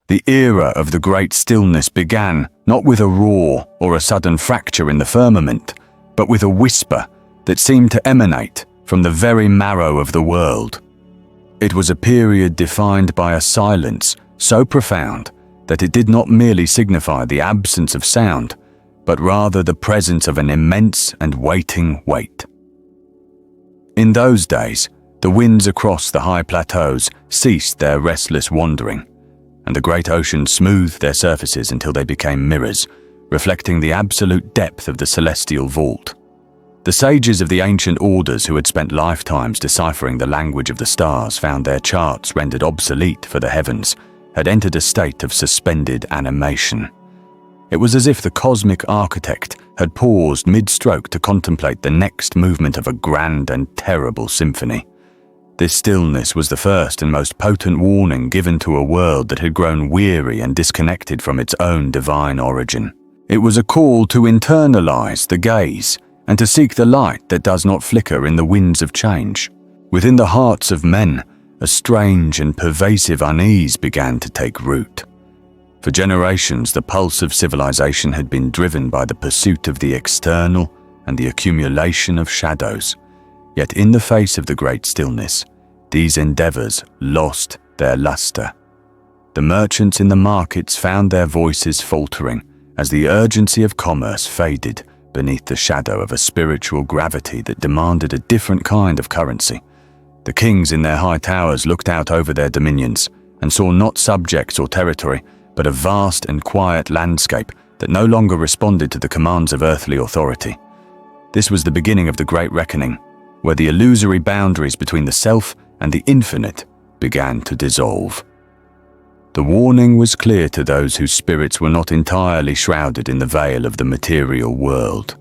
The era of the great stillness began not with a roar or a sudden fracture in the firmament, but with a whisper that seemed to emanate from the very marrow of the world. It was a period defined by a silence so profound that it did not merely signify the absence of sound, but rather the presence of an immense and waiting weight. In those days, the winds across the high plateaus ceased their restless wandering, and the great oceans smoothed their surfaces until they became mirrors, reflecting the absolute depth of the celestial vault. The sages of the ancient orders who had spent lifetimes deciphering the language of the stars found their charts rendered obsolete for the heavens had entered a state of suspended animation. It was as if the cosmic architect had paused mid-stroke to contemplate the next movement of a grand and terrible symphony. This stillness was the first and most potent warning given to a world that had grown weary and disconnected from its own divine origin. It was a call to internalize the gaze and to seek the light that does not flicker in the winds of change. Within the hearts of men, a strange and pervasive unease began to take root. For generations, the pulse of civilization had been driven by the pursuit of the external and the accumulation of shadows. Yet in the face of the great stillness, these endeavors lost their luster. The merchants in the markets found their voices faltering as the urgency of commerce faded beneath the shadow of a spiritual gravity that demanded a different kind of currency. The kings in their high towers looked out over their dominions and saw not subjects or territory, but a vast and quiet landscape that no longer responded to the commands of earthly authority. This was the beginning of the Great Reckoning, where the illusory boundaries between the self and the infinite began to dissolve. The warning was clear to those whose spirits were not entirely shrouded in the veil of the material world.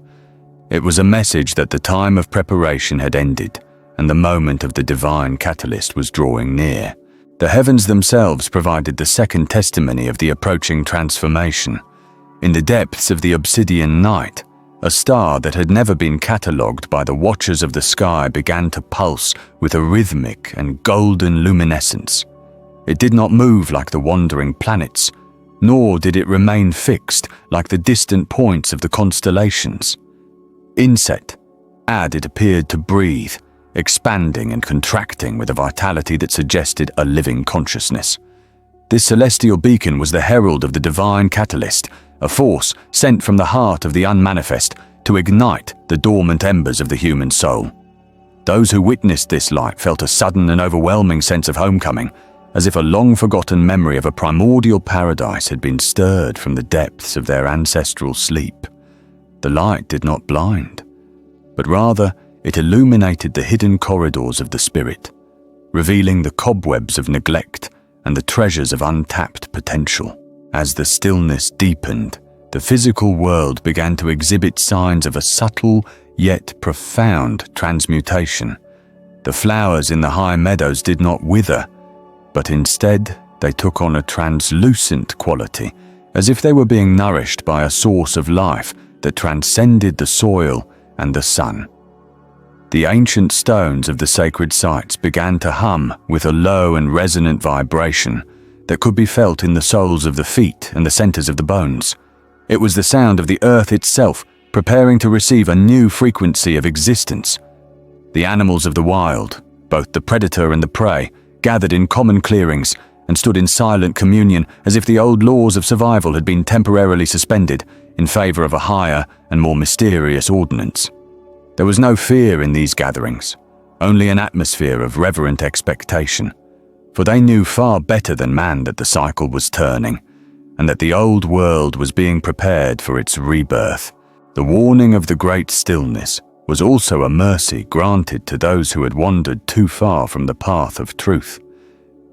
It was a message that the time of preparation had ended, and the moment of the divine catalyst was drawing near. The heavens themselves provided the second testimony of the approaching transformation. In the depths of the obsidian night, a star that had never been catalogued by the watchers of the sky began to pulse with a rhythmic and golden luminescence. It did not move like the wandering planets, nor did it remain fixed like the distant points of the constellations. Inset, it appeared to breathe, expanding and contracting with a vitality that suggested a living consciousness. This celestial beacon was the herald of the divine catalyst, a force sent from the heart of the unmanifest to ignite the dormant embers of the human soul. Those who witnessed this light felt a sudden and overwhelming sense of homecoming, as if a long-forgotten memory of a primordial paradise had been stirred from the depths of their ancestral sleep. The light did not blind, but rather it illuminated the hidden corridors of the spirit, revealing the cobwebs of neglect and the treasures of untapped potential. As the stillness deepened, the physical world began to exhibit signs of a subtle yet profound transmutation. The flowers in the high meadows did not wither, but instead they took on a translucent quality, as if they were being nourished by a source of life that transcended the soil and the sun. The ancient stones of the sacred sites began to hum with a low and resonant vibration that could be felt in the soles of the feet and the centers of the bones. It was the sound of the earth itself preparing to receive a new frequency of existence. The animals of the wild, both the predator and the prey, gathered in common clearings and stood in silent communion as if the old laws of survival had been temporarily suspended in favor of a higher and more mysterious ordinance. There was no fear in these gatherings, only an atmosphere of reverent expectation, for they knew far better than man that the cycle was turning, and that the old world was being prepared for its rebirth. The warning of the great stillness was also a mercy granted to those who had wandered too far from the path of truth.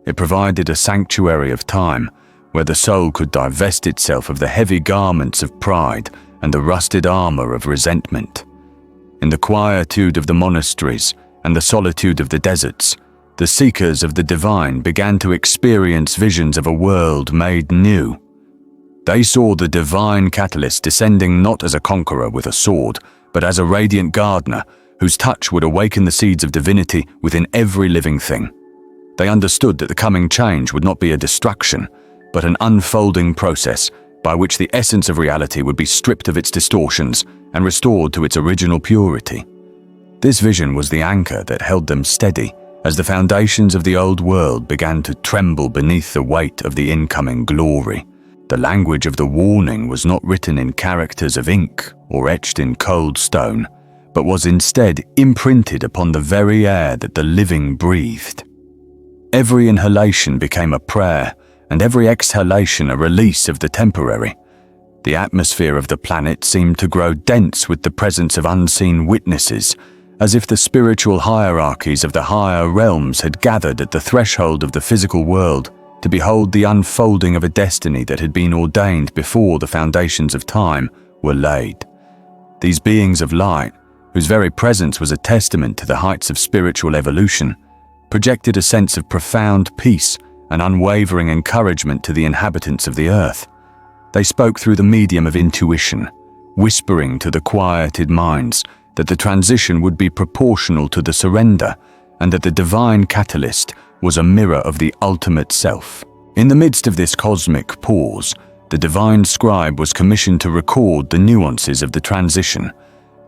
It provided a sanctuary of time where the soul could divest itself of the heavy garments of pride and the rusted armor of resentment. In the quietude of the monasteries and the solitude of the deserts, the seekers of the divine began to experience visions of a world made new. They saw the divine catalyst descending not as a conqueror with a sword, but as a radiant gardener whose touch would awaken the seeds of divinity within every living thing. They understood that the coming change would not be a destruction, but an unfolding process by which the essence of reality would be stripped of its distortions and restored to its original purity. This vision was the anchor that held them steady as the foundations of the old world began to tremble beneath the weight of the incoming glory. The language of the warning was not written in characters of ink or etched in cold stone, but was instead imprinted upon the very air that the living breathed. Every inhalation became a prayer, and every exhalation a release of the temporary. The atmosphere of the planet seemed to grow dense with the presence of unseen witnesses, as if the spiritual hierarchies of the higher realms had gathered at the threshold of the physical world to behold the unfolding of a destiny that had been ordained before the foundations of time were laid. These beings of light, whose very presence was a testament to the heights of spiritual evolution, projected a sense of profound peace and unwavering encouragement to the inhabitants of the earth. They spoke through the medium of intuition, whispering to the quieted minds that the transition would be proportional to the surrender and that the divine catalyst was a mirror of the ultimate self. In the midst of this cosmic pause, the divine scribe was commissioned to record the nuances of the transition.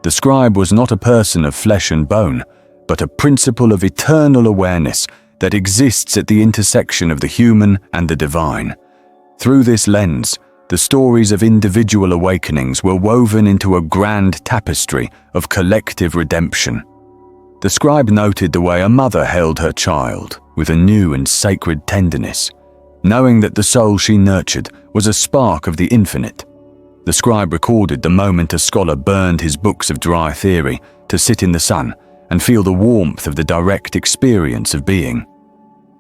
The scribe was not a person of flesh and bone, but a principle of eternal awareness that exists at the intersection of the human and the divine. Through this lens, the stories of individual awakenings were woven into a grand tapestry of collective redemption. The scribe noted the way a mother held her child with a new and sacred tenderness, knowing that the soul she nurtured was a spark of the infinite. The scribe recorded the moment a scholar burned his books of dry theory to sit in the sun and feel the warmth of the direct experience of being.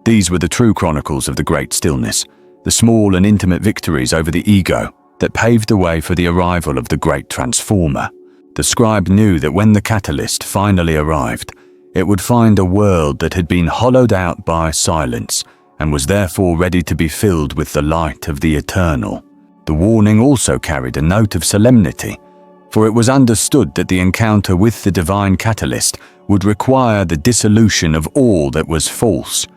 These were the true chronicles of the great stillness, the small and intimate victories over the ego that paved the way for the arrival of the great transformer. The scribe knew that when the catalyst finally arrived, it would find a world that had been hollowed out by silence and was therefore ready to be filled with the light of the eternal. The warning also carried a note of solemnity, for it was understood that the encounter with the divine catalyst would require the dissolution of all that was false.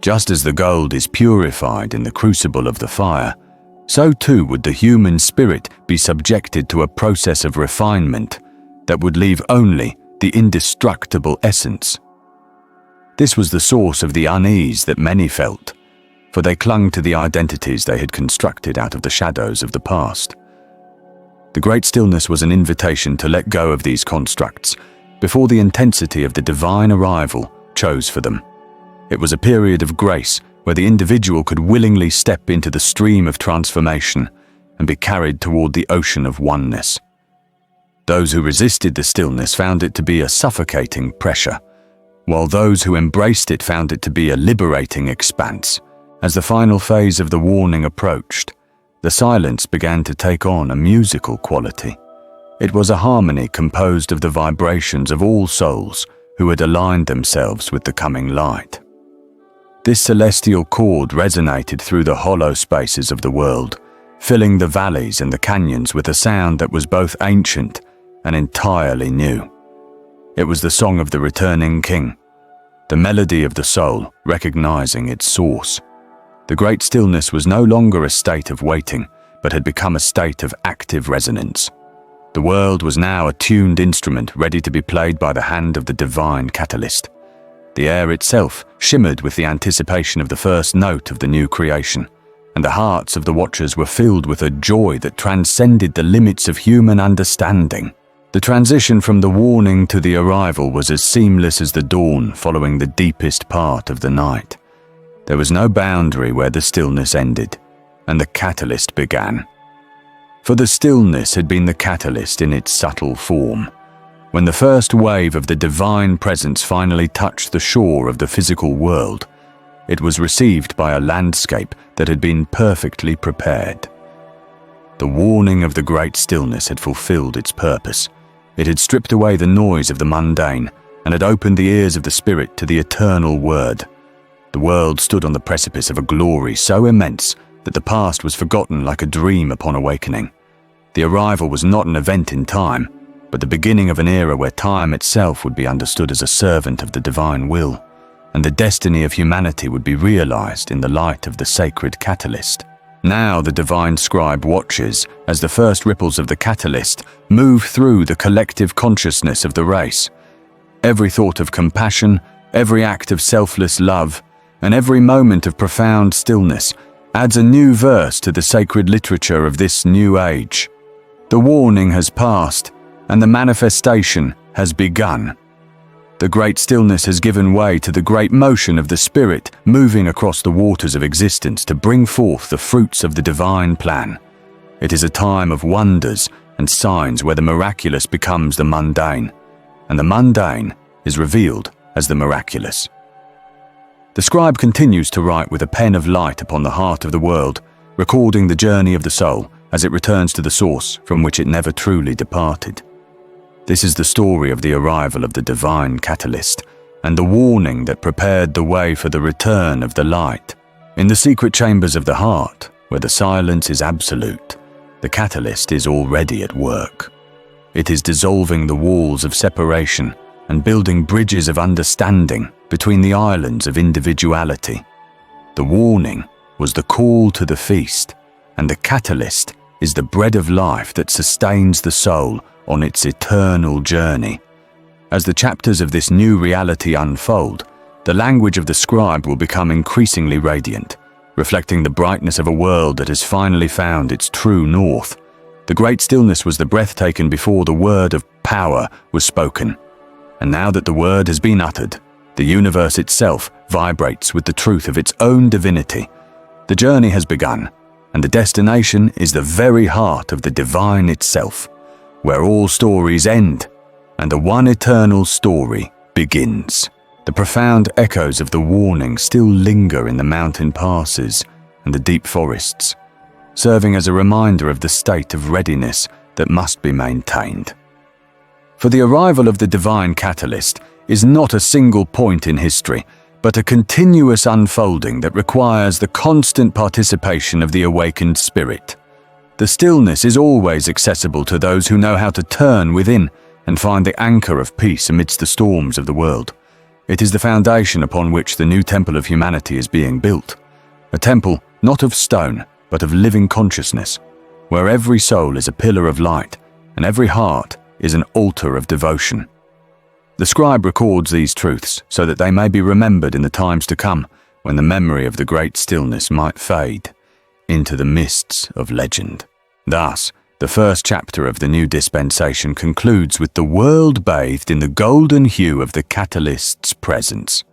Just as the gold is purified in the crucible of the fire, so too would the human spirit be subjected to a process of refinement that would leave only the indestructible essence. This was the source of the unease that many felt, for they clung to the identities they had constructed out of the shadows of the past. The great stillness was an invitation to let go of these constructs before the intensity of the divine arrival chose for them. It was a period of grace where the individual could willingly step into the stream of transformation and be carried toward the ocean of oneness. Those who resisted the stillness found it to be a suffocating pressure, while those who embraced it found it to be a liberating expanse. As the final phase of the warning approached, the silence began to take on a musical quality. It was a harmony composed of the vibrations of all souls who had aligned themselves with the coming light. This celestial chord resonated through the hollow spaces of the world, filling the valleys and the canyons with a sound that was both ancient and entirely new. It was the song of the returning king, the melody of the soul recognizing its source. The great stillness was no longer a state of waiting, but had become a state of active resonance. The world was now a tuned instrument ready to be played by the hand of the divine catalyst. The air itself shimmered with the anticipation of the first note of the new creation, and the hearts of the watchers were filled with a joy that transcended the limits of human understanding. The transition from the warning to the arrival was as seamless as the dawn following the deepest part of the night. There was no boundary where the stillness ended, and the catalyst began. For the stillness had been the catalyst in its subtle form. When the first wave of the divine presence finally touched the shore of the physical world, it was received by a landscape that had been perfectly prepared. The warning of the great stillness had fulfilled its purpose. It had stripped away the noise of the mundane and had opened the ears of the spirit to the eternal word. The world stood on the precipice of a glory so immense that the past was forgotten like a dream upon awakening. The arrival was not an event in time, but the beginning of an era where time itself would be understood as a servant of the divine will, and the destiny of humanity would be realized in the light of the sacred catalyst. Now the divine scribe watches as the first ripples of the catalyst move through the collective consciousness of the race. Every thought of compassion, every act of selfless love, and every moment of profound stillness adds a new verse to the sacred literature of this new age. The warning has passed, and the manifestation has begun. The great stillness has given way to the great motion of the Spirit moving across the waters of existence to bring forth the fruits of the divine plan. It is a time of wonders and signs where the miraculous becomes the mundane, and the mundane is revealed as the miraculous. The scribe continues to write with a pen of light upon the heart of the world, recording the journey of the soul as it returns to the source from which it never truly departed. This is the story of the arrival of the divine catalyst and the warning that prepared the way for the return of the light. In the secret chambers of the heart, where the silence is absolute, the catalyst is already at work. It is dissolving the walls of separation and building bridges of understanding between the islands of individuality. The warning was the call to the feast, and the catalyst is the bread of life that sustains the soul on its eternal journey. As the chapters of this new reality unfold, the language of the scribe will become increasingly radiant, reflecting the brightness of a world that has finally found its true north. The great stillness was the breath taken before the word of power was spoken. And now that the word has been uttered, the universe itself vibrates with the truth of its own divinity. The journey has begun, and the destination is the very heart of the divine itself, where all stories end and the one eternal story begins. The profound echoes of the warning still linger in the mountain passes and the deep forests, serving as a reminder of the state of readiness that must be maintained. For the arrival of the divine catalyst is not a single point in history, but a continuous unfolding that requires the constant participation of the awakened spirit. The stillness is always accessible to those who know how to turn within and find the anchor of peace amidst the storms of the world. It is the foundation upon which the new temple of humanity is being built, a temple not of stone, but of living consciousness, where every soul is a pillar of light and every heart is an altar of devotion. The scribe records these truths so that they may be remembered in the times to come, when the memory of the great stillness might fade into the mists of legend. Thus, the first chapter of the new dispensation concludes with the world bathed in the golden hue of the catalyst's presence.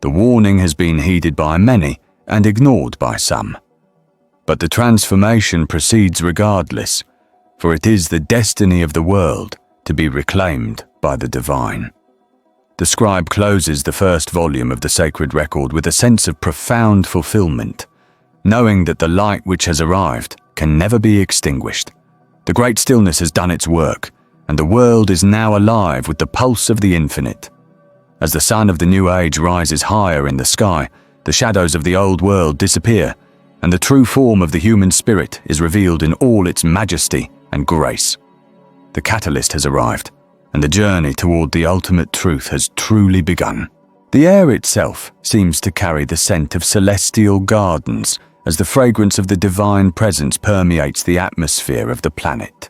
The warning has been heeded by many and ignored by some. But the transformation proceeds regardless, for it is the destiny of the world to be reclaimed by the divine. The scribe closes the first volume of the sacred record with a sense of profound fulfillment, knowing that the light which has arrived can never be extinguished. The great stillness has done its work, and the world is now alive with the pulse of the infinite. As the sun of the new age rises higher in the sky, the shadows of the old world disappear, and the true form of the human spirit is revealed in all its majesty and grace. The catalyst has arrived, and the journey toward the ultimate truth has truly begun. The air itself seems to carry the scent of celestial gardens as the fragrance of the divine presence permeates the atmosphere of the planet.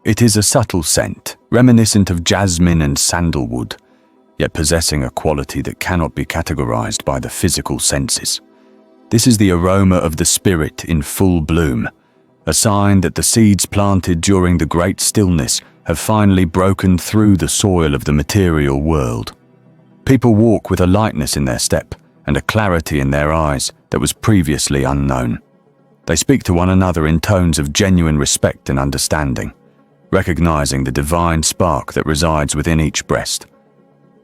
It is a subtle scent, reminiscent of jasmine and sandalwood, yet possessing a quality that cannot be categorized by the physical senses. This is the aroma of the spirit in full bloom, a sign that the seeds planted during the great stillness have finally broken through the soil of the material world. People walk with a lightness in their step and a clarity in their eyes that was previously unknown. They speak to one another in tones of genuine respect and understanding, recognizing the divine spark that resides within each breast.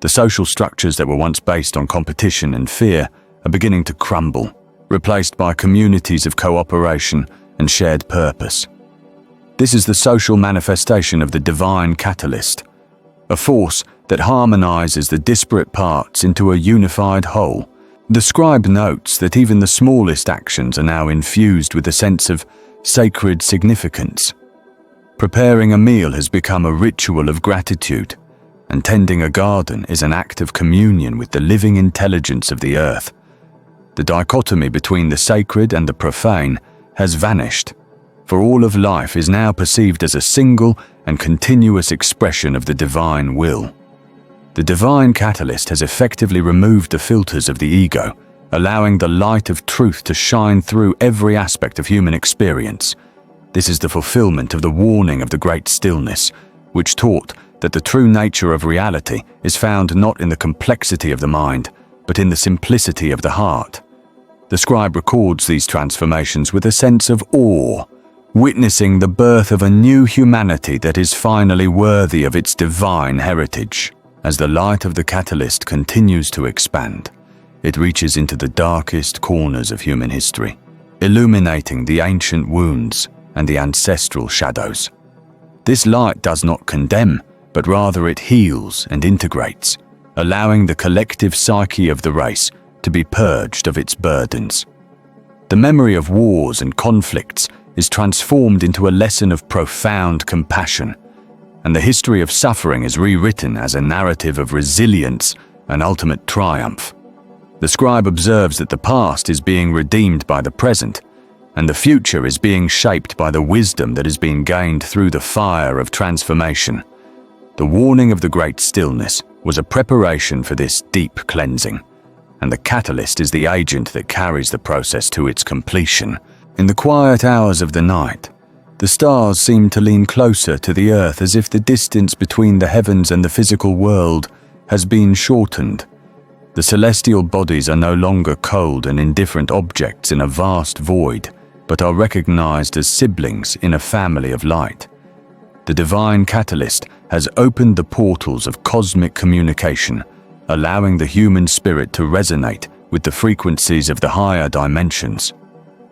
The social structures that were once based on competition and fear are beginning to crumble, replaced by communities of cooperation and shared purpose. This is the social manifestation of the divine catalyst, a force that harmonizes the disparate parts into a unified whole. The scribe notes that even the smallest actions are now infused with a sense of sacred significance. Preparing a meal has become a ritual of gratitude, and tending a garden is an act of communion with the living intelligence of the earth. The dichotomy between the sacred and the profane has vanished, for all of life is now perceived as a single and continuous expression of the divine will. The divine catalyst has effectively removed the filters of the ego, allowing the light of truth to shine through every aspect of human experience. This is the fulfillment of the warning of the Great Stillness, which taught that the true nature of reality is found not in the complexity of the mind, but in the simplicity of the heart. The scribe records these transformations with a sense of awe, witnessing the birth of a new humanity that is finally worthy of its divine heritage. As the light of the catalyst continues to expand, it reaches into the darkest corners of human history, illuminating the ancient wounds and the ancestral shadows. This light does not condemn, but rather it heals and integrates, allowing the collective psyche of the race to be purged of its burdens. The memory of wars and conflicts is transformed into a lesson of profound compassion, and the history of suffering is rewritten as a narrative of resilience and ultimate triumph. The scribe observes that the past is being redeemed by the present, and the future is being shaped by the wisdom that has been gained through the fire of transformation. The warning of the Great Stillness was a preparation for this deep cleansing, and the catalyst is the agent that carries the process to its completion. In the quiet hours of the night, the stars seem to lean closer to the earth, as if the distance between the heavens and the physical world has been shortened. The celestial bodies are no longer cold and indifferent objects in a vast void, but are recognized as siblings in a family of light. The divine catalyst has opened the portals of cosmic communication, allowing the human spirit to resonate with the frequencies of the higher dimensions.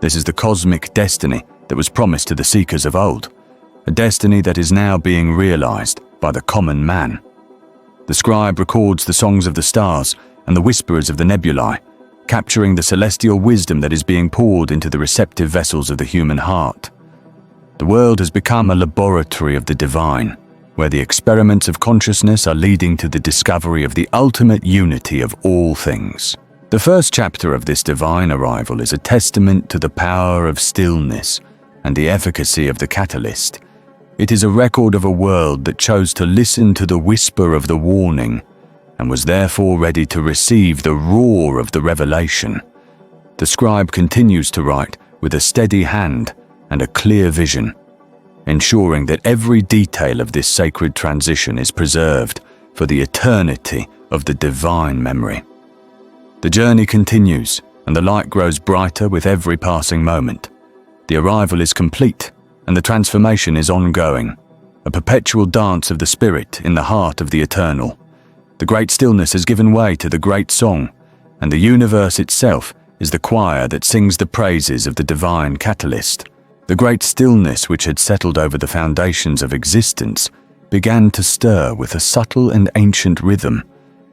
This is the cosmic destiny that was promised to the seekers of old, a destiny that is now being realized by the common man. The scribe records the songs of the stars and the whispers of the nebulae, capturing the celestial wisdom that is being poured into the receptive vessels of the human heart. The world has become a laboratory of the divine, where the experiments of consciousness are leading to the discovery of the ultimate unity of all things. The first chapter of this divine arrival is a testament to the power of stillness and the efficacy of the catalyst. It is a record of a world that chose to listen to the whisper of the warning and was therefore ready to receive the roar of the revelation. The scribe continues to write with a steady hand and a clear vision, ensuring that every detail of this sacred transition is preserved for the eternity of the divine memory. The journey continues, and the light grows brighter with every passing moment. The arrival is complete, and the transformation is ongoing, a perpetual dance of the spirit in the heart of the eternal. The great stillness has given way to the great song, and the universe itself is the choir that sings the praises of the divine catalyst. The great stillness which had settled over the foundations of existence began to stir with a subtle and ancient rhythm,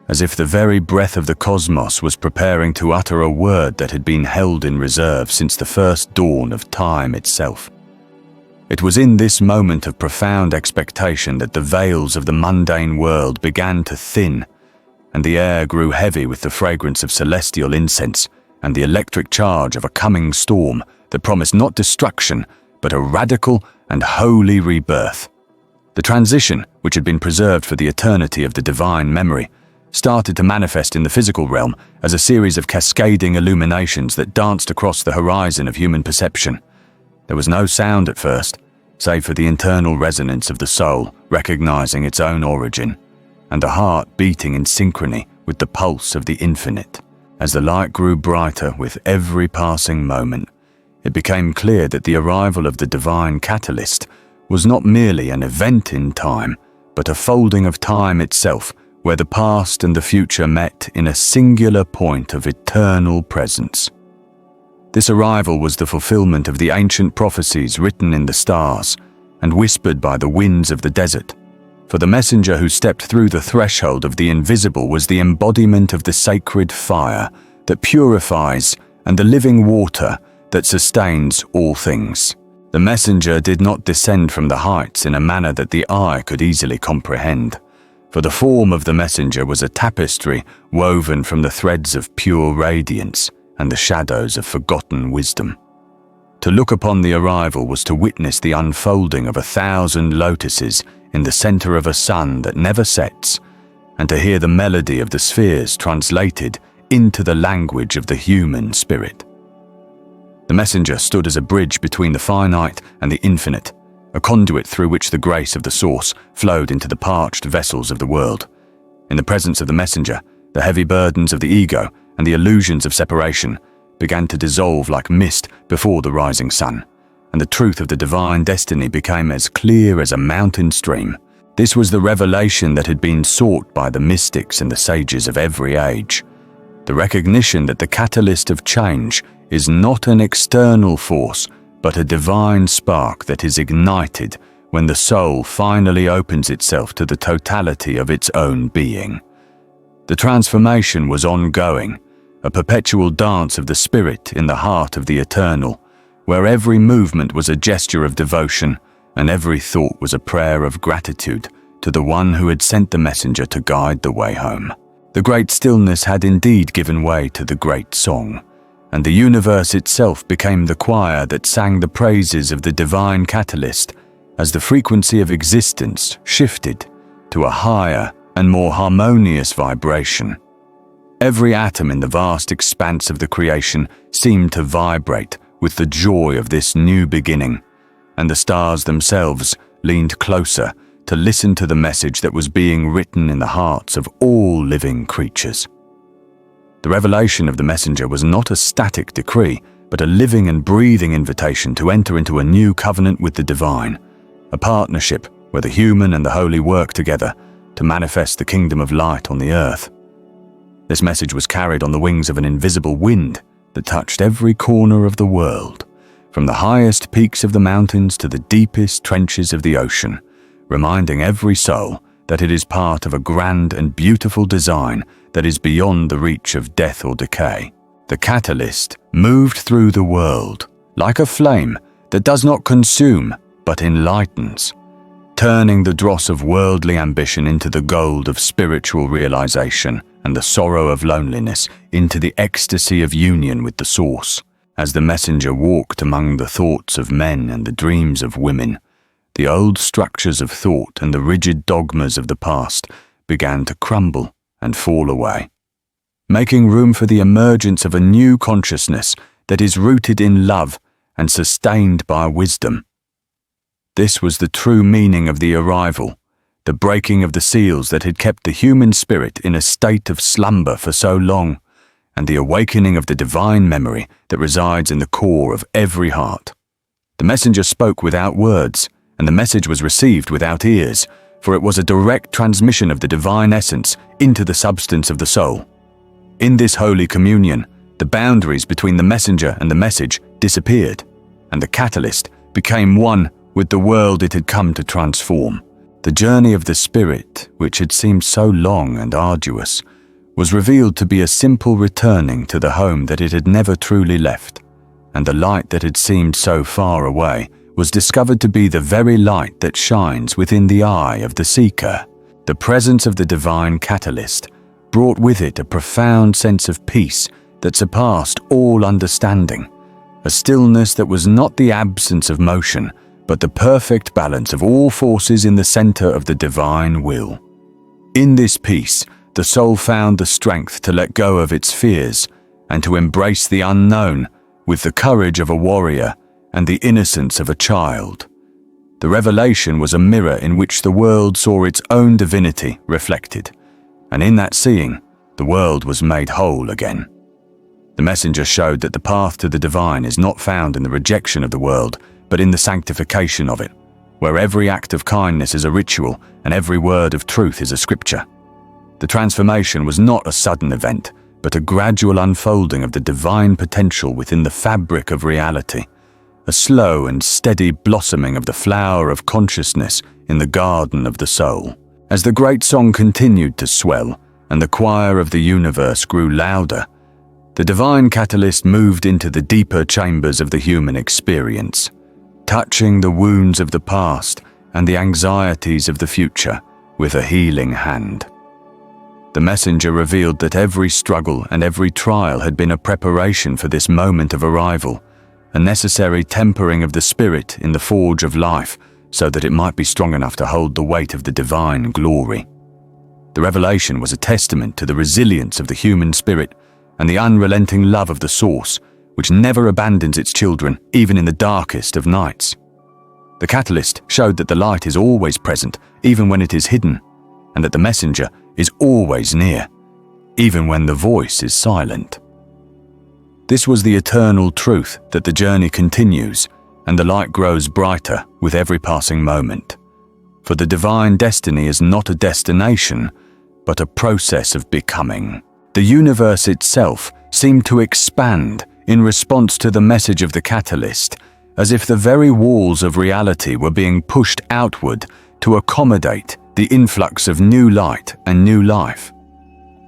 as if the very breath of the cosmos was preparing to utter a word that had been held in reserve since the first dawn of time itself. It was in this moment of profound expectation that the veils of the mundane world began to thin, and the air grew heavy with the fragrance of celestial incense and the electric charge of a coming storm that promised not destruction, but a radical and holy rebirth. The transition, which had been preserved for the eternity of the divine memory, started to manifest in the physical realm as a series of cascading illuminations that danced across the horizon of human perception. There was no sound at first, save for the internal resonance of the soul recognizing its own origin, and the heart beating in synchrony with the pulse of the infinite. As the light grew brighter with every passing moment, it became clear that the arrival of the divine catalyst was not merely an event in time, but a folding of time itself, where the past and the future met in a singular point of eternal presence. This arrival was the fulfillment of the ancient prophecies written in the stars and whispered by the winds of the desert. For the messenger who stepped through the threshold of the invisible was the embodiment of the sacred fire that purifies and the living water that sustains all things. The messenger did not descend from the heights in a manner that the eye could easily comprehend, for the form of the messenger was a tapestry woven from the threads of pure radiance and the shadows of forgotten wisdom. To look upon the arrival was to witness the unfolding of 1,000 lotuses in the center of a sun that never sets, and to hear the melody of the spheres translated into the language of the human spirit. The messenger stood as a bridge between the finite and the infinite, a conduit through which the grace of the source flowed into the parched vessels of the world. In the presence of the messenger, the heavy burdens of the ego and the illusions of separation began to dissolve like mist before the rising sun, and the truth of the divine destiny became as clear as a mountain stream. This was the revelation that had been sought by the mystics and the sages of every age. The recognition that the catalyst of change is not an external force, but a divine spark that is ignited when the soul finally opens itself to the totality of its own being. The transformation was ongoing, a perpetual dance of the spirit in the heart of the eternal, where every movement was a gesture of devotion and every thought was a prayer of gratitude to the one who had sent the messenger to guide the way home. The great stillness had indeed given way to the great song, and the universe itself became the choir that sang the praises of the divine catalyst as the frequency of existence shifted to a higher and more harmonious vibration. Every atom in the vast expanse of the creation seemed to vibrate with the joy of this new beginning, and the stars themselves leaned closer to listen to the message that was being written in the hearts of all living creatures. The revelation of the messenger was not a static decree, but a living and breathing invitation to enter into a new covenant with the divine, a partnership where the human and the holy work together to manifest the kingdom of light on the earth. This message was carried on the wings of an invisible wind that touched every corner of the world, from the highest peaks of the mountains to the deepest trenches of the ocean, reminding every soul that it is part of a grand and beautiful design that is beyond the reach of death or decay. The catalyst moved through the world like a flame that does not consume but enlightens, turning the dross of worldly ambition into the gold of spiritual realization and the sorrow of loneliness into the ecstasy of union with the source. As the messenger walked among the thoughts of men and the dreams of women, the old structures of thought and the rigid dogmas of the past began to crumble and fall away, making room for the emergence of a new consciousness that is rooted in love and sustained by wisdom. This was the true meaning of the arrival, the breaking of the seals that had kept the human spirit in a state of slumber for so long, and the awakening of the divine memory that resides in the core of every heart. The messenger spoke without words, and the message was received without ears, for it was a direct transmission of the divine essence into the substance of the soul. In this holy communion, the boundaries between the messenger and the message disappeared, and the catalyst became one with the world it had come to transform. The journey of the spirit, which had seemed so long and arduous, was revealed to be a simple returning to the home that it had never truly left, and the light that had seemed so far away was discovered to be the very light that shines within the eye of the seeker. The presence of the divine catalyst brought with it a profound sense of peace that surpassed all understanding, a stillness that was not the absence of motion, but the perfect balance of all forces in the center of the divine will. In this peace, the soul found the strength to let go of its fears and to embrace the unknown with the courage of a warrior and the innocence of a child. The revelation was a mirror in which the world saw its own divinity reflected, and in that seeing, the world was made whole again. The messenger showed that the path to the divine is not found in the rejection of the world, but in the sanctification of it, where every act of kindness is a ritual and every word of truth is a scripture. The transformation was not a sudden event, but a gradual unfolding of the divine potential within the fabric of reality, a slow and steady blossoming of the flower of consciousness in the garden of the soul. As the great song continued to swell and the choir of the universe grew louder, the divine catalyst moved into the deeper chambers of the human experience, touching the wounds of the past and the anxieties of the future with a healing hand. The messenger revealed that every struggle and every trial had been a preparation for this moment of arrival, a necessary tempering of the spirit in the forge of life so that it might be strong enough to hold the weight of the divine glory. The revelation was a testament to the resilience of the human spirit and the unrelenting love of the source, which never abandons its children even in the darkest of nights. The catalyst showed that the light is always present even when it is hidden, and that the messenger is always near, even when the voice is silent. This was the eternal truth that the journey continues and the light grows brighter with every passing moment. For the divine destiny is not a destination, but a process of becoming. The universe itself seemed to expand in response to the message of the catalyst, as if the very walls of reality were being pushed outward to accommodate the influx of new light and new life.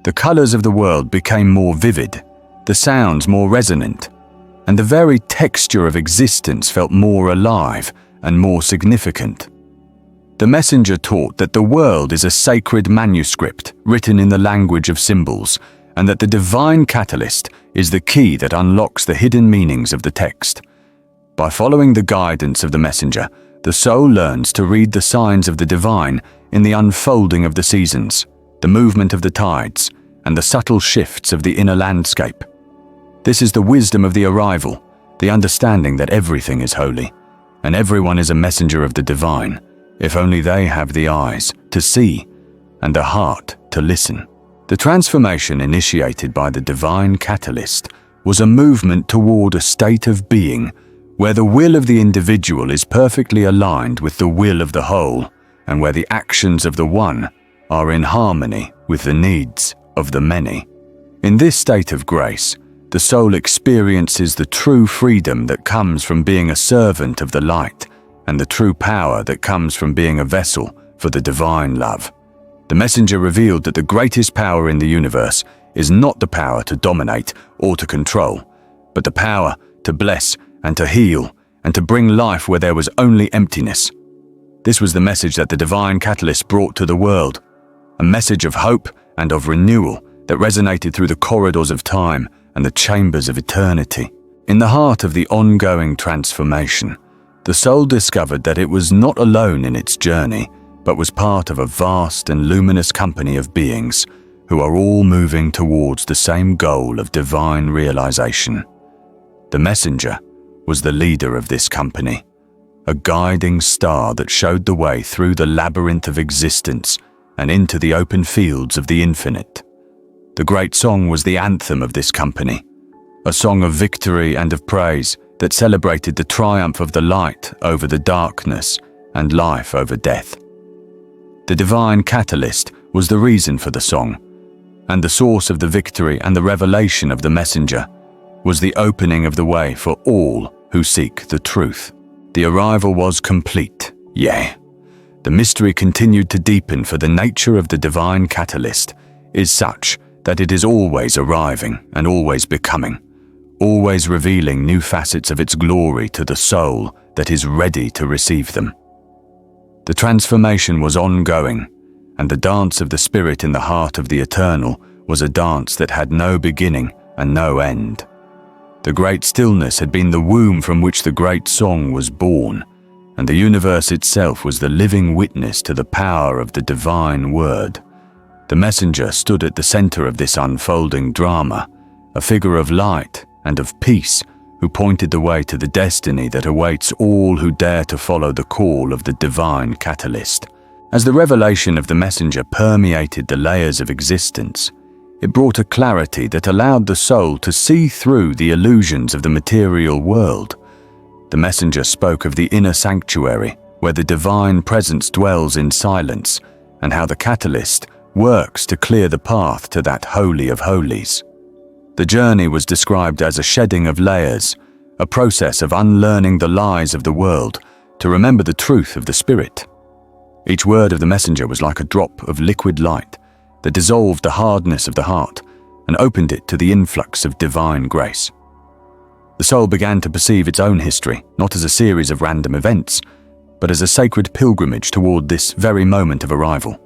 The colors of the world became more vivid, the sounds more resonant, and the very texture of existence felt more alive and more significant. The messenger taught that the world is a sacred manuscript written in the language of symbols, and that the divine catalyst is the key that unlocks the hidden meanings of the text. By following the guidance of the messenger, the soul learns to read the signs of the divine in the unfolding of the seasons, the movement of the tides, and the subtle shifts of the inner landscape. This is the wisdom of the arrival, the understanding that everything is holy, and everyone is a messenger of the divine, if only they have the eyes to see and the heart to listen. The transformation initiated by the divine catalyst was a movement toward a state of being where the will of the individual is perfectly aligned with the will of the whole, and where the actions of the one are in harmony with the needs of the many. In this state of grace, the soul experiences the true freedom that comes from being a servant of the light, and the true power that comes from being a vessel for the divine love. The messenger revealed that the greatest power in the universe is not the power to dominate or to control, but the power to bless and to heal and to bring life where there was only emptiness. This was the message that the divine catalyst brought to the world, a message of hope and of renewal that resonated through the corridors of time and the chambers of eternity. In the heart of the ongoing transformation, the soul discovered that it was not alone in its journey, but was part of a vast and luminous company of beings who are all moving towards the same goal of divine realization. The messenger was the leader of this company, a guiding star that showed the way through the labyrinth of existence and into the open fields of the infinite. The great song was the anthem of this company, a song of victory and of praise that celebrated the triumph of the light over the darkness and life over death. The divine catalyst was the reason for the song, and the source of the victory and the revelation of the messenger was the opening of the way for all who seek the truth. The arrival was complete, yea. The mystery continued to deepen, for the nature of the divine catalyst is such that it is always arriving and always becoming, always revealing new facets of its glory to the soul that is ready to receive them. The transformation was ongoing, and the dance of the spirit in the heart of the eternal was a dance that had no beginning and no end. The great stillness had been the womb from which the great song was born, and the universe itself was the living witness to the power of the divine word. The messenger stood at the center of this unfolding drama, a figure of light and of peace who pointed the way to the destiny that awaits all who dare to follow the call of the divine catalyst. As the revelation of the messenger permeated the layers of existence, it brought a clarity that allowed the soul to see through the illusions of the material world. The messenger spoke of the inner sanctuary, where the divine presence dwells in silence, and how the catalyst works to clear the path to that holy of holies. The journey was described as a shedding of layers, a process of unlearning the lies of the world to remember the truth of the spirit. Each word of the messenger was like a drop of liquid light that dissolved the hardness of the heart and opened it to the influx of divine grace. The soul began to perceive its own history, not as a series of random events, but as a sacred pilgrimage toward this very moment of arrival.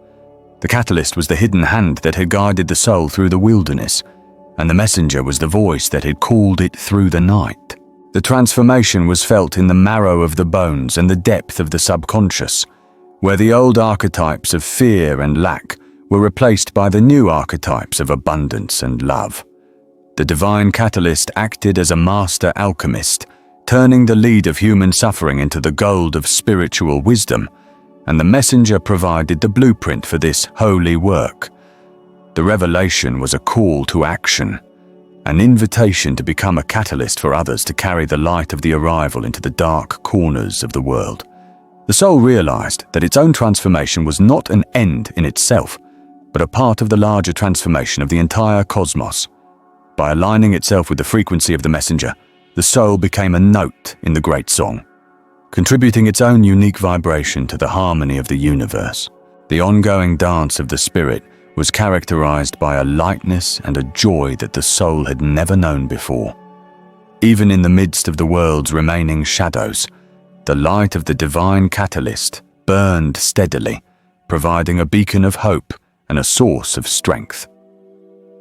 The catalyst was the hidden hand that had guided the soul through the wilderness, and the messenger was the voice that had called it through the night. The transformation was felt in the marrow of the bones and the depth of the subconscious, where the old archetypes of fear and lack were replaced by the new archetypes of abundance and love. The divine catalyst acted as a master alchemist, turning the lead of human suffering into the gold of spiritual wisdom, and the messenger provided the blueprint for this holy work. The revelation was a call to action, an invitation to become a catalyst for others to carry the light of the arrival into the dark corners of the world. The soul realized that its own transformation was not an end in itself, but a part of the larger transformation of the entire cosmos. By aligning itself with the frequency of the messenger, the soul became a note in the great song, contributing its own unique vibration to the harmony of the universe. The ongoing dance of the spirit was characterized by a lightness and a joy that the soul had never known before. Even in the midst of the world's remaining shadows, the light of the divine catalyst burned steadily, providing a beacon of hope and a source of strength.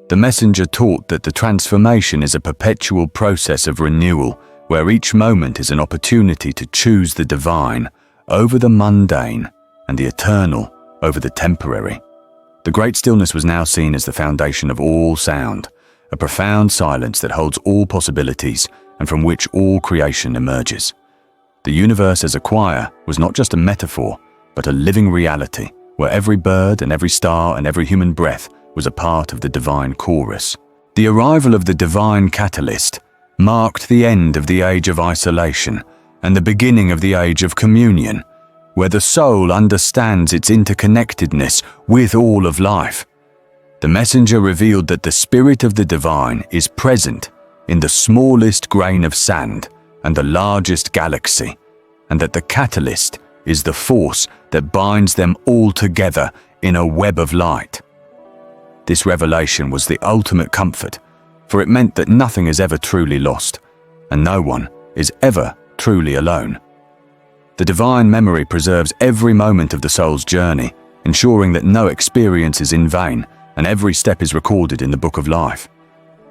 The messenger taught that the transformation is a perpetual process of renewal, where each moment is an opportunity to choose the divine over the mundane and the eternal over the temporary. The great stillness was now seen as the foundation of all sound, a profound silence that holds all possibilities and from which all creation emerges. The universe as a choir was not just a metaphor, but a living reality, where every bird and every star and every human breath was a part of the divine chorus. The arrival of the divine catalyst marked the end of the age of isolation and the beginning of the age of communion, where the soul understands its interconnectedness with all of life. The messenger revealed that the spirit of the divine is present in the smallest grain of sand and the largest galaxy, and that the catalyst is the force that binds them all together in a web of light. This revelation was the ultimate comfort, for it meant that nothing is ever truly lost, and no one is ever truly alone. The divine memory preserves every moment of the soul's journey, ensuring that no experience is in vain and every step is recorded in the book of life.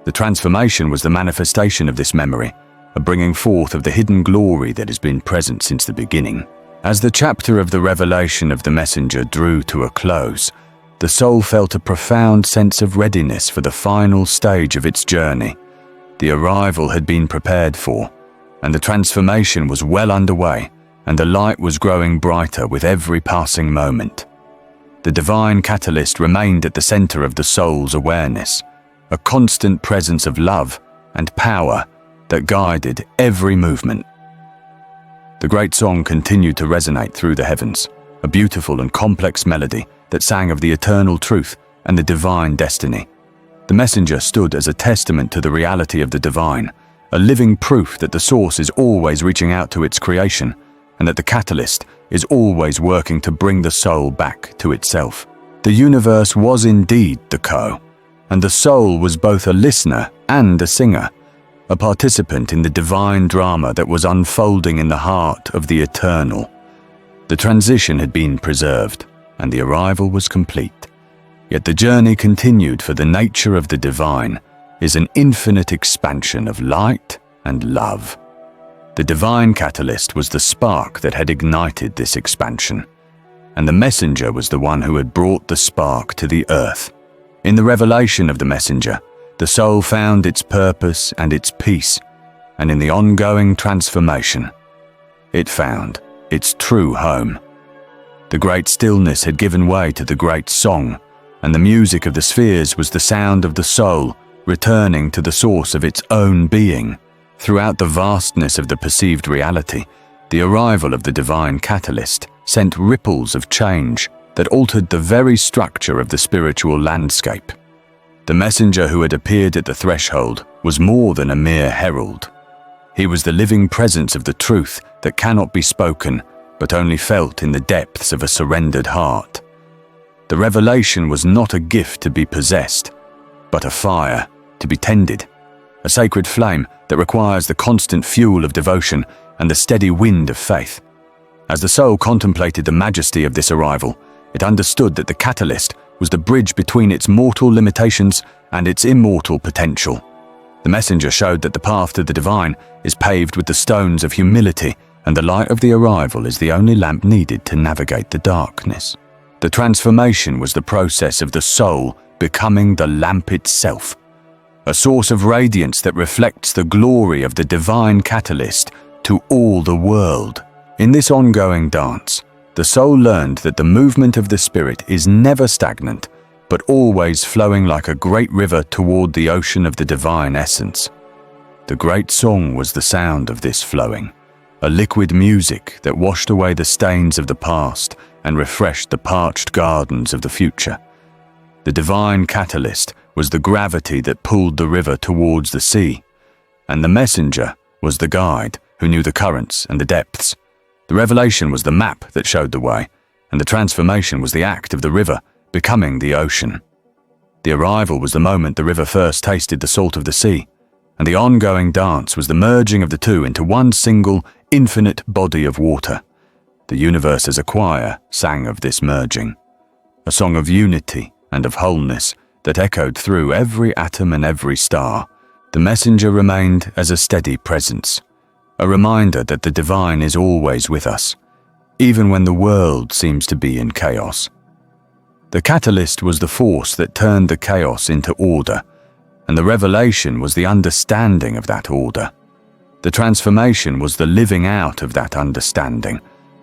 The transformation was the manifestation of this memory, a bringing forth of the hidden glory that has been present since the beginning. As the chapter of the revelation of the messenger drew to a close, the soul felt a profound sense of readiness for the final stage of its journey. The arrival had been prepared for, and the transformation was well underway, and the light was growing brighter with every passing moment. The divine catalyst remained at the center of the soul's awareness, a constant presence of love and power that guided every movement. The great song continued to resonate through the heavens, a beautiful and complex melody that sang of the eternal truth and the divine destiny. The messenger stood as a testament to the reality of the divine, a living proof that the source is always reaching out to its creation, and that the catalyst is always working to bring the soul back to itself. The universe was indeed the co, and the soul was both a listener and a singer, a participant in the divine drama that was unfolding in the heart of the eternal. The transition had been preserved, and the arrival was complete. Yet the journey continued, for the nature of the divine is an infinite expansion of light and love. The divine catalyst was the spark that had ignited this expansion, and the messenger was the one who had brought the spark to the earth. In the revelation of the messenger, the soul found its purpose and its peace, and in the ongoing transformation, it found its true home. The great stillness had given way to the great song, and the music of the spheres was the sound of the soul returning to the source of its own being. Throughout the vastness of the perceived reality, the arrival of the divine catalyst sent ripples of change that altered the very structure of the spiritual landscape. The messenger who had appeared at the threshold was more than a mere herald. He was the living presence of the truth that cannot be spoken, but only felt in the depths of a surrendered heart. The revelation was not a gift to be possessed, but a fire to be tended, a sacred flame that requires the constant fuel of devotion and the steady wind of faith. As the soul contemplated the majesty of this arrival, it understood that the catalyst was the bridge between its mortal limitations and its immortal potential. The messenger showed that the path to the divine is paved with the stones of humility, and the light of the arrival is the only lamp needed to navigate the darkness. The transformation was the process of the soul becoming the lamp itself, a source of radiance that reflects the glory of the divine catalyst to all the world. In this ongoing dance, the soul learned that the movement of the spirit is never stagnant, but always flowing like a great river toward the ocean of the divine essence. The great song was the sound of this flowing, a liquid music that washed away the stains of the past and refreshed the parched gardens of the future. The divine catalyst was the gravity that pulled the river towards the sea, and the messenger was the guide who knew the currents and the depths. The revelation was the map that showed the way, and the transformation was the act of the river becoming the ocean. The arrival was the moment the river first tasted the salt of the sea, and the ongoing dance was the merging of the two into one single, infinite body of water. The universe as a choir sang of this merging, a song of unity and of wholeness that echoed through every atom and every star. The messenger remained as a steady presence, a reminder that the divine is always with us, even when the world seems to be in chaos. The catalyst was the force that turned the chaos into order, and the revelation was the understanding of that order. The transformation was the living out of that understanding,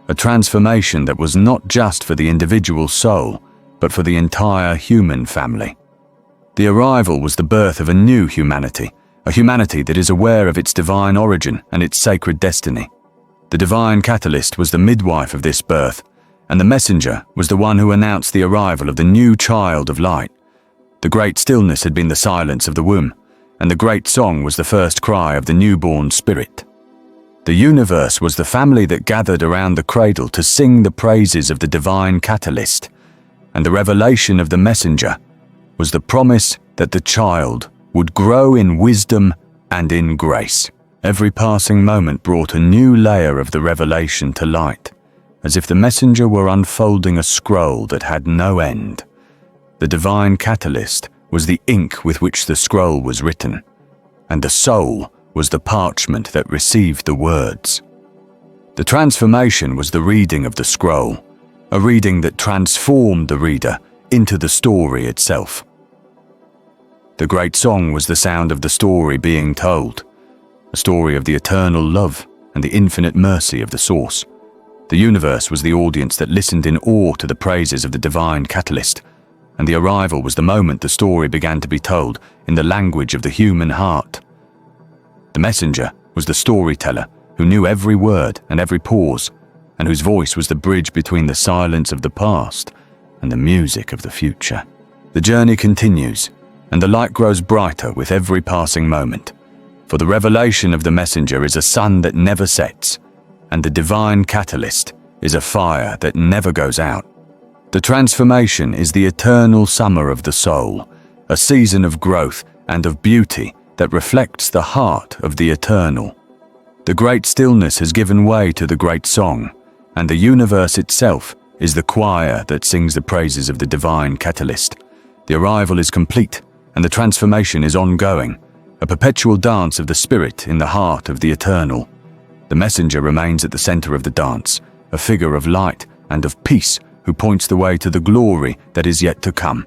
a transformation that was not just for the individual soul, but for the entire human family. The arrival was the birth of a new humanity, a humanity that is aware of its divine origin and its sacred destiny. The divine catalyst was the midwife of this birth, and the messenger was the one who announced the arrival of the new child of light. The great stillness had been the silence of the womb, and the great song was the first cry of the newborn spirit. The universe was the family that gathered around the cradle to sing the praises of the divine catalyst, and the revelation of the messenger was the promise that the child would grow in wisdom and in grace. Every passing moment brought a new layer of the revelation to light, as if the messenger were unfolding a scroll that had no end. The divine catalyst was the ink with which the scroll was written, and the soul was the parchment that received the words. The transformation was the reading of the scroll, a reading that transformed the reader into the story itself. The great song was the sound of the story being told, a story of the eternal love and the infinite mercy of the source. The universe was the audience that listened in awe to the praises of the divine catalyst, and the arrival was the moment the story began to be told in the language of the human heart. The messenger was the storyteller who knew every word and every pause, and whose voice was the bridge between the silence of the past and the music of the future. The journey continues, and the light grows brighter with every passing moment, for the revelation of the messenger is a sun that never sets, and the divine catalyst is a fire that never goes out. The transformation is the eternal summer of the soul, a season of growth and of beauty that reflects the heart of the eternal. The great stillness has given way to the great song, and the universe itself is the choir that sings the praises of the divine catalyst. The arrival is complete, and the transformation is ongoing, a perpetual dance of the spirit in the heart of the eternal. The messenger remains at the center of the dance, a figure of light and of peace who points the way to the glory that is yet to come.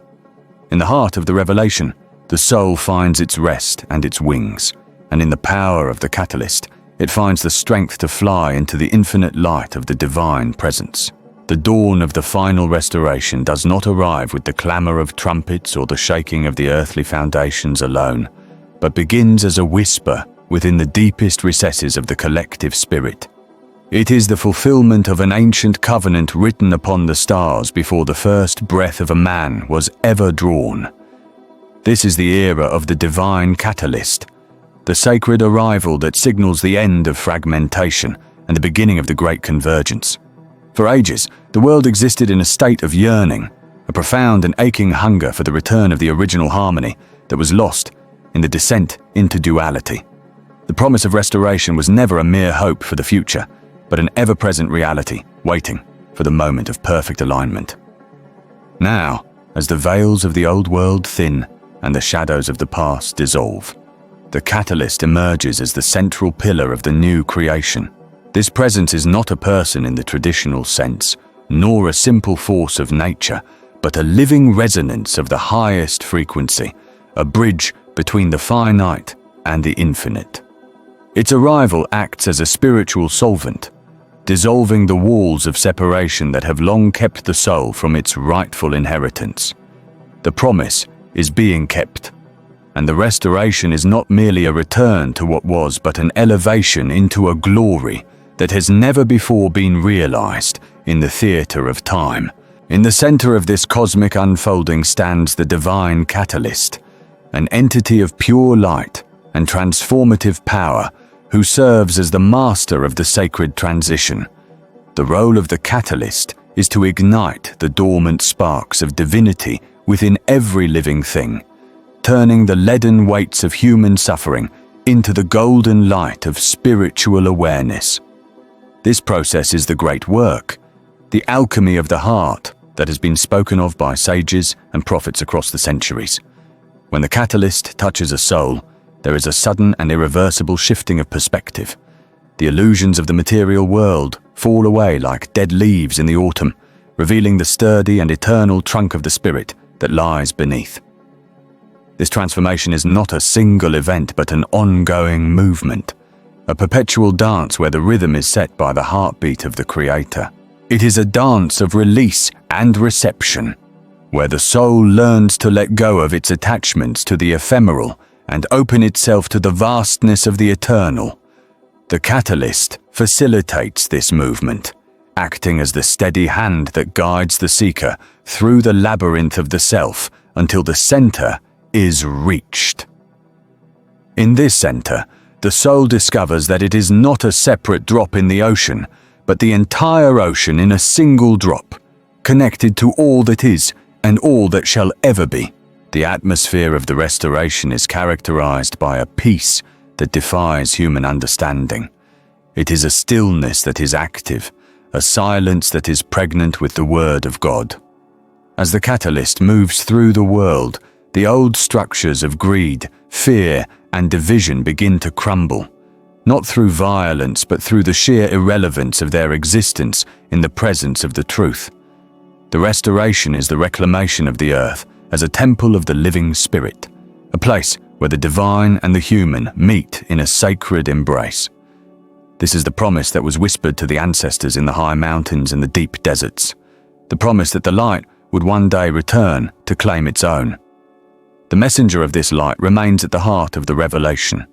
In the heart of the revelation, the soul finds its rest and its wings, and in the power of the catalyst, it finds the strength to fly into the infinite light of the divine presence. The dawn of the final restoration does not arrive with the clamor of trumpets or the shaking of the earthly foundations alone, but begins as a whisper within the deepest recesses of the collective spirit. It is the fulfillment of an ancient covenant written upon the stars before the first breath of a man was ever drawn. This is the era of the divine catalyst, the sacred arrival that signals the end of fragmentation and the beginning of the great convergence. For ages, the world existed in a state of yearning, a profound and aching hunger for the return of the original harmony that was lost in the descent into duality. The promise of restoration was never a mere hope for the future, but an ever-present reality, waiting for the moment of perfect alignment. Now, as the veils of the old world thin and the shadows of the past dissolve, The catalyst emerges as the central pillar of the new creation. This presence is not a person in the traditional sense, nor a simple force of nature, but a living resonance of the highest frequency, a bridge between the finite and the infinite. Its arrival acts as a spiritual solvent, dissolving the walls of separation that have long kept the soul from its rightful inheritance. The promise is being kept, and the restoration is not merely a return to what was, but an elevation into a glory that has never before been realized in the theater of time. In the center of this cosmic unfolding stands the divine catalyst, an entity of pure light and transformative power who serves as the master of the sacred transition. The role of the catalyst is to ignite the dormant sparks of divinity within every living thing, turning the leaden weights of human suffering into the golden light of spiritual awareness. This process is the great work, the alchemy of the heart that has been spoken of by sages and prophets across the centuries. When the catalyst touches a soul, there is a sudden and irreversible shifting of perspective. The illusions of the material world fall away like dead leaves in the autumn, revealing the sturdy and eternal trunk of the spirit that lies beneath. This transformation is not a single event, but an ongoing movement, a perpetual dance where the rhythm is set by the heartbeat of the Creator. It is a dance of release and reception, where the soul learns to let go of its attachments to the ephemeral and open itself to the vastness of the eternal. The catalyst facilitates this movement, acting as the steady hand that guides the seeker through the labyrinth of the self until the center is reached. In this center, the soul discovers that it is not a separate drop in the ocean, but the entire ocean in a single drop, connected to all that is and all that shall ever be. The atmosphere of the restoration is characterized by a peace that defies human understanding. It is a stillness that is active, a silence that is pregnant with the word of God. As the catalyst moves through the world, the old structures of greed, fear, and division begin to crumble, not through violence, but through the sheer irrelevance of their existence in the presence of the truth. The restoration is the reclamation of the earth as a temple of the living spirit, a place where the divine and the human meet in a sacred embrace. This is the promise that was whispered to the ancestors in the high mountains and the deep deserts, the promise that the light would one day return to claim its own. The messenger of this light remains at the heart of the revelation,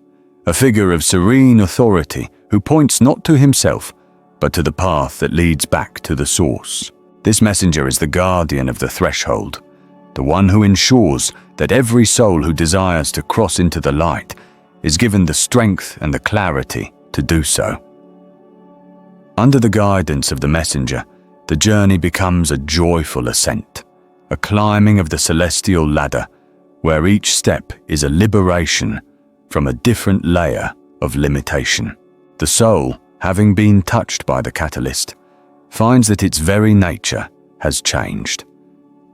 a figure of serene authority who points not to himself, but to the path that leads back to the source. This messenger is the guardian of the threshold, the one who ensures that every soul who desires to cross into the light is given the strength and the clarity to do so. Under the guidance of the messenger, the journey becomes a joyful ascent, a climbing of the celestial ladder, where each step is a liberation from a different layer of limitation. The soul, having been touched by the catalyst, finds that its very nature has changed.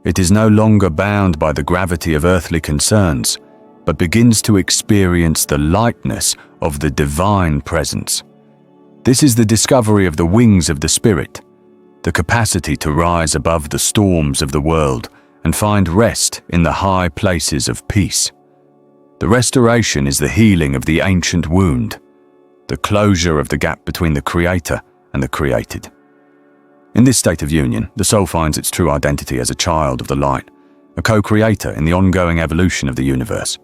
It is no longer bound by the gravity of earthly concerns, but begins to experience the lightness of the divine presence. This is the discovery of the wings of the spirit, the capacity to rise above the storms of the world and find rest in the high places of peace. The restoration is the healing of the ancient wound, the closure of the gap between the Creator and the created. In this state of union, the soul finds its true identity as a child of the light, a co-creator in the ongoing evolution of the universe.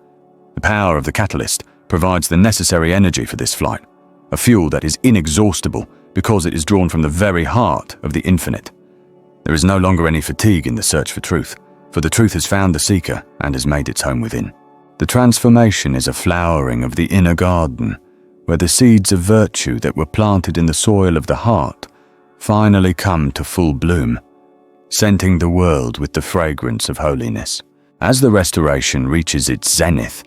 The power of the catalyst provides the necessary energy for this flight, a fuel that is inexhaustible because it is drawn from the very heart of the infinite. There is no longer any fatigue in the search for truth, for the truth has found the seeker and has made its home within. The transformation is a flowering of the inner garden, where the seeds of virtue that were planted in the soil of the heart finally come to full bloom, scenting the world with the fragrance of holiness. As the restoration reaches its zenith,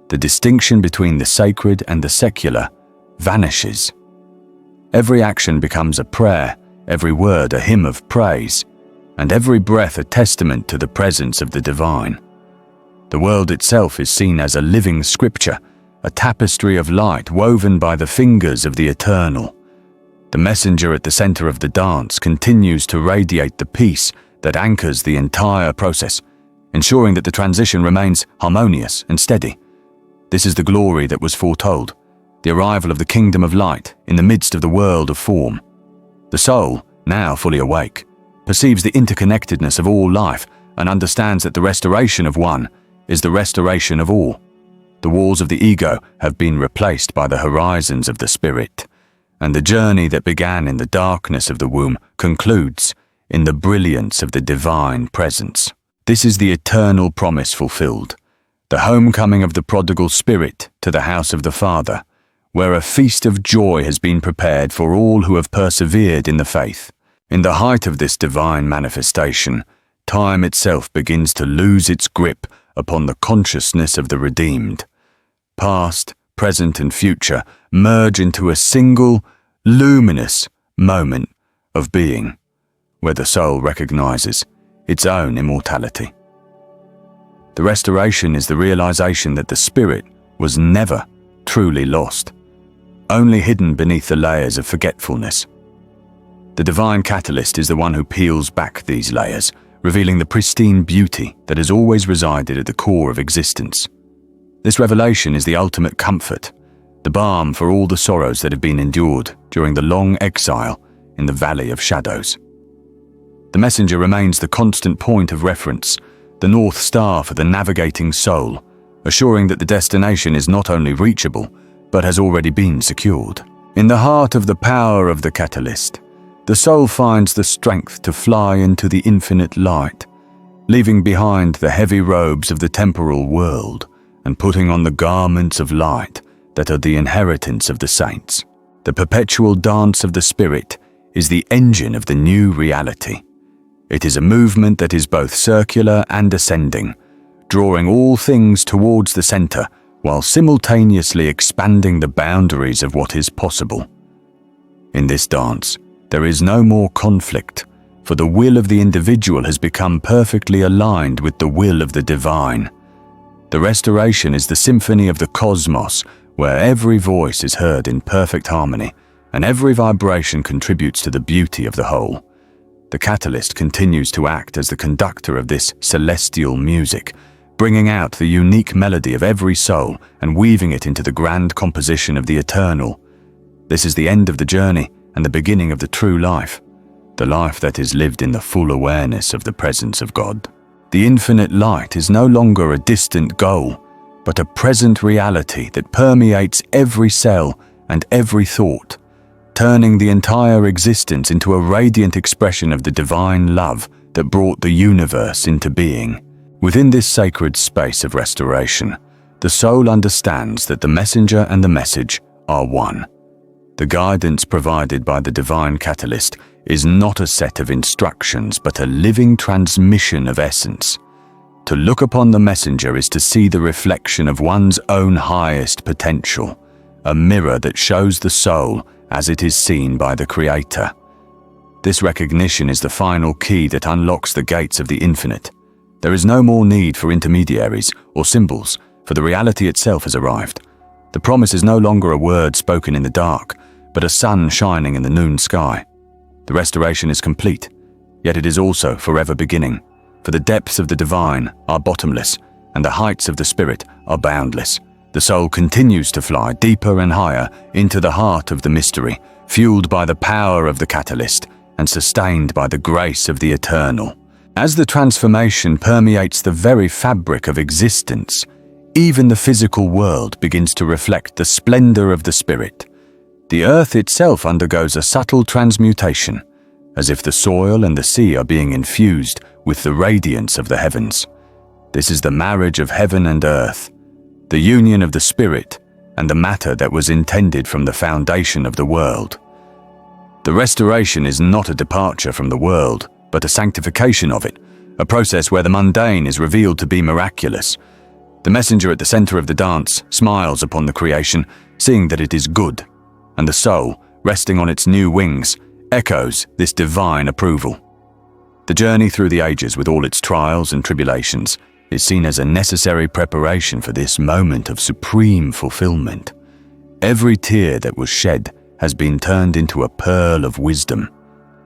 the distinction between the sacred and the secular vanishes. Every action becomes a prayer, every word a hymn of praise, and every breath a testament to the presence of the divine. The world itself is seen as a living scripture, a tapestry of light woven by the fingers of the Eternal. The messenger at the center of the dance continues to radiate the peace that anchors the entire process, ensuring that the transition remains harmonious and steady. This is the glory that was foretold, the arrival of the kingdom of light in the midst of the world of form. The soul, now fully awake, perceives the interconnectedness of all life and understands that the restoration of one is the restoration of all. The walls of the ego have been replaced by the horizons of the spirit, and the journey that began in the darkness of the womb concludes in the brilliance of the divine presence. This is the eternal promise fulfilled, the homecoming of the prodigal spirit to the house of the Father, where a feast of joy has been prepared for all who have persevered in the faith. In the height of this divine manifestation, time itself begins to lose its grip upon the consciousness of the redeemed. Past, present, and future merge into a single, luminous moment of being, where the soul recognizes its own immortality. The restoration is the realization that the spirit was never truly lost, only hidden beneath the layers of forgetfulness. The divine catalyst is the one who peels back these layers, revealing the pristine beauty that has always resided at the core of existence. This revelation is the ultimate comfort, the balm for all the sorrows that have been endured during the long exile in the valley of shadows. The messenger remains the constant point of reference, the North Star for the navigating soul, assuring that the destination is not only reachable, but has already been secured. In the heart of the power of the catalyst, the soul finds the strength to fly into the infinite light, leaving behind the heavy robes of the temporal world and putting on the garments of light that are the inheritance of the saints. The perpetual dance of the Spirit is the engine of the new reality. It is a movement that is both circular and ascending, drawing all things towards the center while simultaneously expanding the boundaries of what is possible. In this dance, there is no more conflict, for the will of the individual has become perfectly aligned with the will of the divine. The restoration is the symphony of the cosmos, where every voice is heard in perfect harmony, and every vibration contributes to the beauty of the whole. The catalyst continues to act as the conductor of this celestial music, bringing out the unique melody of every soul and weaving it into the grand composition of the eternal. This is the end of the journey and the beginning of the true life, the life that is lived in the full awareness of the presence of God. The infinite light is no longer a distant goal, but a present reality that permeates every cell and every thought, turning the entire existence into a radiant expression of the divine love that brought the universe into being. Within this sacred space of restoration, the soul understands that the messenger and the message are one. The guidance provided by the divine catalyst is not a set of instructions, but a living transmission of essence. To look upon the messenger is to see the reflection of one's own highest potential, a mirror that shows the soul as it is seen by the Creator. This recognition is the final key that unlocks the gates of the infinite. There is no more need for intermediaries or symbols, for the reality itself has arrived. The promise is no longer a word spoken in the dark, but a sun shining in the noon sky. The restoration is complete, yet it is also forever beginning, for the depths of the divine are bottomless, and the heights of the spirit are boundless. The soul continues to fly deeper and higher into the heart of the mystery, fueled by the power of the catalyst and sustained by the grace of the eternal. As the transformation permeates the very fabric of existence, even the physical world begins to reflect the splendor of the spirit. The earth itself undergoes a subtle transmutation, as if the soil and the sea are being infused with the radiance of the heavens. This is the marriage of heaven and earth, the union of the spirit and the matter that was intended from the foundation of the world. The restoration is not a departure from the world, but a sanctification of it, a process where the mundane is revealed to be miraculous. The messenger at the center of the dance smiles upon the creation, seeing that it is good, and the soul, resting on its new wings, echoes this divine approval. The journey through the ages with all its trials and tribulations is seen as a necessary preparation for this moment of supreme fulfillment. Every tear that was shed has been turned into a pearl of wisdom,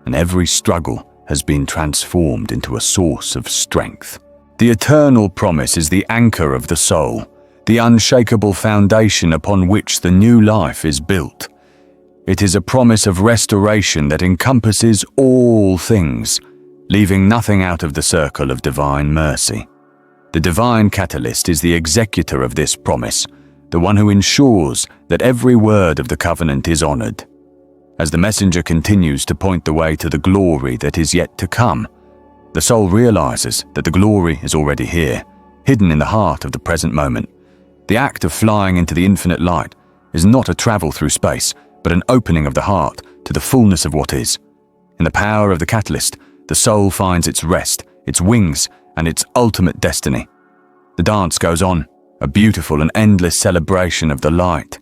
and every struggle has been transformed into a source of strength. The eternal promise is the anchor of the soul, the unshakable foundation upon which the new life is built. It is a promise of restoration that encompasses all things, leaving nothing out of the circle of divine mercy. The divine catalyst is the executor of this promise, the one who ensures that every word of the covenant is honored. As the messenger continues to point the way to the glory that is yet to come, the soul realizes that the glory is already here, hidden in the heart of the present moment. The act of flying into the infinite light is not a travel through space, but an opening of the heart to the fullness of what is. In the power of the catalyst, the soul finds its rest, its wings, and its ultimate destiny. The dance goes on, a beautiful and endless celebration of the light,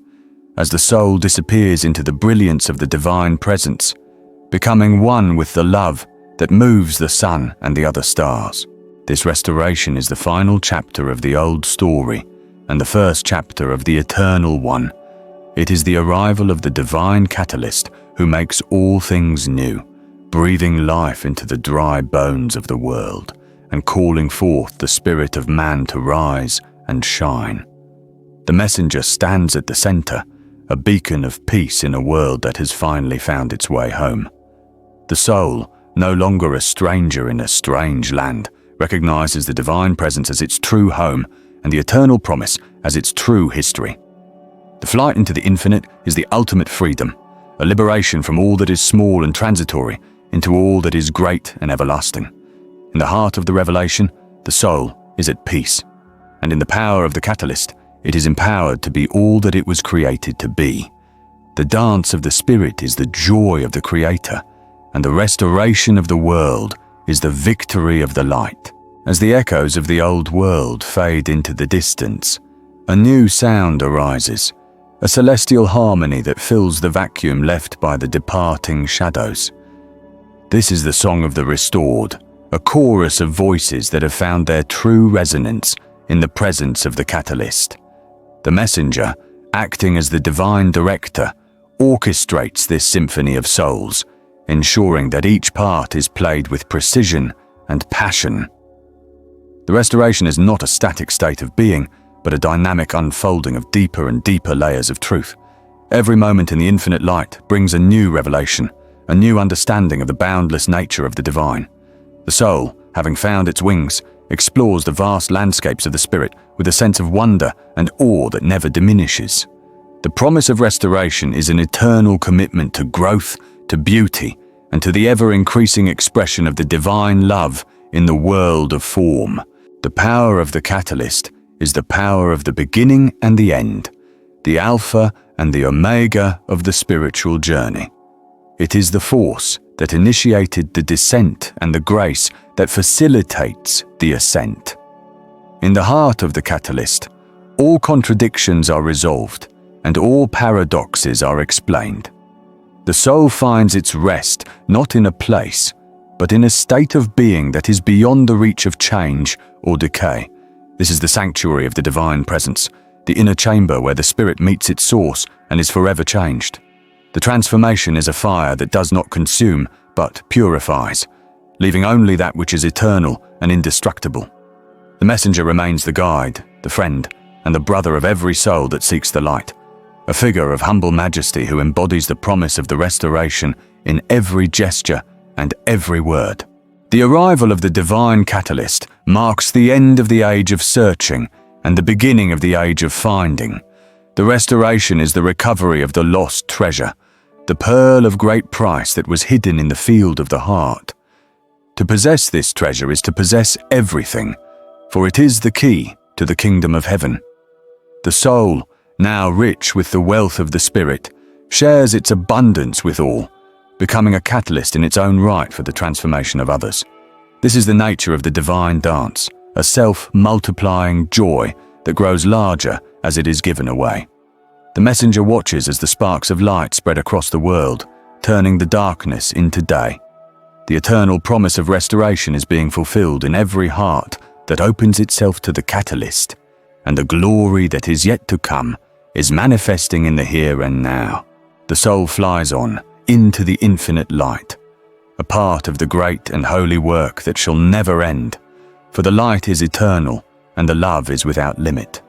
as the soul disappears into the brilliance of the divine presence, becoming one with the love that moves the sun and the other stars. This restoration is the final chapter of the old story and the first chapter of the eternal one. It is the arrival of the divine catalyst who makes all things new, breathing life into the dry bones of the world and calling forth the spirit of man to rise and shine. The messenger stands at the center, a beacon of peace in a world that has finally found its way home. The soul, no longer a stranger in a strange land, recognizes the divine presence as its true home and the eternal promise as its true history. The flight into the infinite is the ultimate freedom, a liberation from all that is small and transitory into all that is great and everlasting. In the heart of the revelation, the soul is at peace, and in the power of the catalyst, it is empowered to be all that it was created to be. The dance of the spirit is the joy of the Creator, and the restoration of the world is the victory of the light. As the echoes of the old world fade into the distance, a new sound arises, a celestial harmony that fills the vacuum left by the departing shadows. This is the song of the restored, a chorus of voices that have found their true resonance in the presence of the catalyst. The messenger, acting as the divine director, orchestrates this symphony of souls, ensuring that each part is played with precision and passion. The restoration is not a static state of being, but a dynamic unfolding of deeper and deeper layers of truth. Every moment in the infinite light brings a new revelation, a new understanding of the boundless nature of the divine. The soul, having found its wings, explores the vast landscapes of the spirit with a sense of wonder and awe that never diminishes. The promise of restoration is an eternal commitment to growth, to beauty, and to the ever-increasing expression of the divine love in the world of form. The power of the catalyst is the power of the beginning and the end, the alpha and the omega of the spiritual journey. It is the force that initiated the descent and the grace that facilitates the ascent. In the heart of the catalyst, all contradictions are resolved and all paradoxes are explained. The soul finds its rest not in a place, but in a state of being that is beyond the reach of change or decay. This is the sanctuary of the divine presence, the inner chamber where the spirit meets its source and is forever changed. The transformation is a fire that does not consume, but purifies, leaving only that which is eternal and indestructible. The messenger remains the guide, the friend, and the brother of every soul that seeks the light, a figure of humble majesty who embodies the promise of the restoration in every gesture and every word. The arrival of the divine catalyst marks the end of the age of searching and the beginning of the age of finding. The restoration is the recovery of the lost treasure, the pearl of great price that was hidden in the field of the heart. To possess this treasure is to possess everything, for it is the key to the kingdom of heaven. The soul, now rich with the wealth of the spirit, shares its abundance with all, becoming a catalyst in its own right for the transformation of others. This is the nature of the divine dance, a self-multiplying joy that grows larger as it is given away. The messenger watches as the sparks of light spread across the world, turning the darkness into day. The eternal promise of restoration is being fulfilled in every heart that opens itself to the catalyst, and the glory that is yet to come is manifesting in the here and now. The soul flies on into the infinite light, a part of the great and holy work that shall never end, for the light is eternal and the love is without limit.